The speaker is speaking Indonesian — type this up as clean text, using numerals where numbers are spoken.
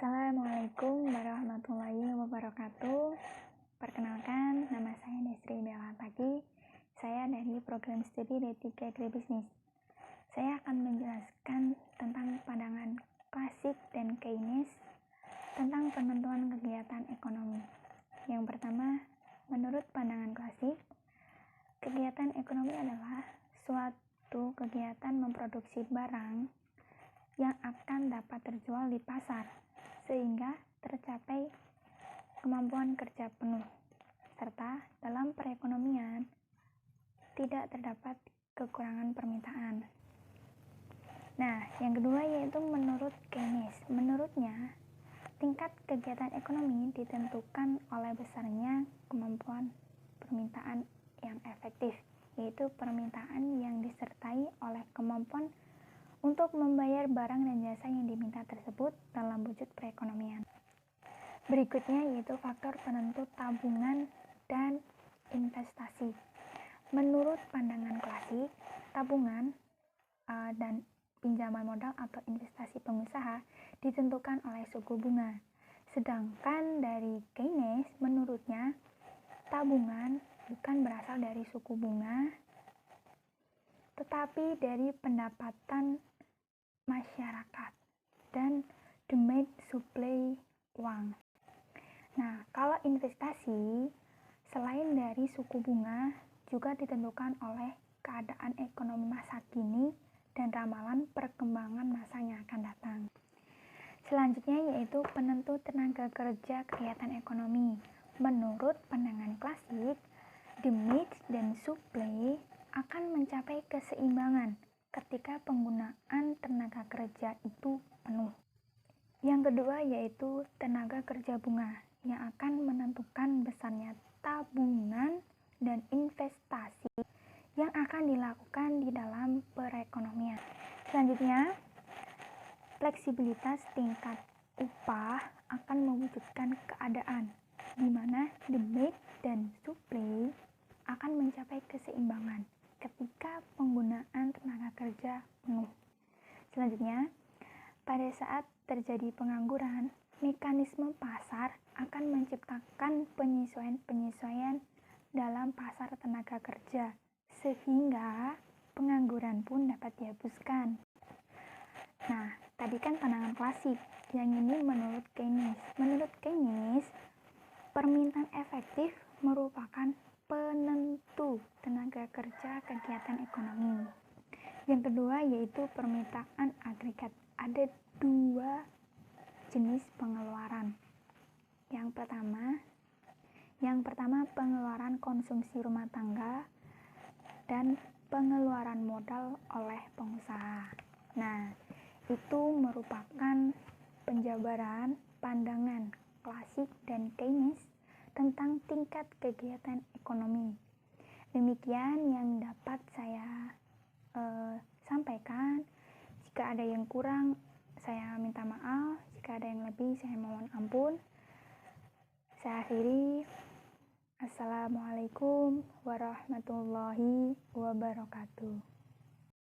Assalamualaikum warahmatullahi wabarakatuh. Perkenalkan, nama saya Desri Belataki. Saya dari program studi D3 Agribisnis. Saya akan menjelaskan tentang pandangan klasik dan Keynes tentang penentuan kegiatan ekonomi. Yang pertama, menurut pandangan klasik, kegiatan ekonomi adalah suatu kegiatan memproduksi barang yang akan dapat terjual di pasar sehingga tercapai kemampuan kerja penuh, serta dalam perekonomian tidak terdapat kekurangan permintaan. Nah, yang kedua yaitu menurut Keynes. Menurutnya, tingkat kegiatan ekonomi ditentukan oleh besarnya kemampuan permintaan yang efektif, yaitu permintaan yang disertai oleh kemampuan untuk membayar barang dan jasa yang diminta tersebut dalam wujud perekonomian. Berikutnya yaitu faktor penentu tabungan dan investasi. Menurut pandangan klasik, tabungan dan pinjaman modal atau investasi pengusaha ditentukan oleh suku bunga. Sedangkan dari Keynes, menurutnya tabungan bukan berasal dari suku bunga, tetapi dari pendapatan masyarakat dan demand supply uang. Nah, kalau investasi selain dari suku bunga juga ditentukan oleh keadaan ekonomi masa kini dan ramalan perkembangan masa yang akan datang. Selanjutnya yaitu penentu tenaga kerja kegiatan ekonomi. Menurut pandangan klasik, demand dan supply akan mencapai keseimbangan ketika penggunaan tenaga kerja itu penuh. Yang kedua yaitu tenaga kerja bunga yang akan menentukan besarnya tabungan dan investasi yang akan dilakukan di dalam perekonomian. Selanjutnya, fleksibilitas tingkat upah akan mewujudkan keadaan di mana demand dan supply akan mencapai keseimbangan ketika penggunaan tenaga kerja penuh. Selanjutnya, pada saat terjadi pengangguran, mekanisme pasar akan menciptakan penyesuaian dalam pasar tenaga kerja, sehingga pengangguran pun dapat dihapuskan. Nah, tadi kan pandangan klasik, yang ini menurut Keynes. Menurut Keynes, permintaan efektif merupakan penentu tenaga kerja kegiatan ekonomi. Yang kedua yaitu permintaan agregat. Ada dua jenis pengeluaran. Yang pertama pengeluaran konsumsi rumah tangga dan pengeluaran modal oleh pengusaha. Nah, itu merupakan penjabaran pandangan klasik dan Keynes tentang tingkat kegiatan ekonomi. Demikian yang dapat saya sampaikan. Jika ada yang kurang, saya minta maaf. Jika ada yang lebih, saya mohon ampun. Saya akhiri. Assalamualaikum warahmatullahi wabarakatuh.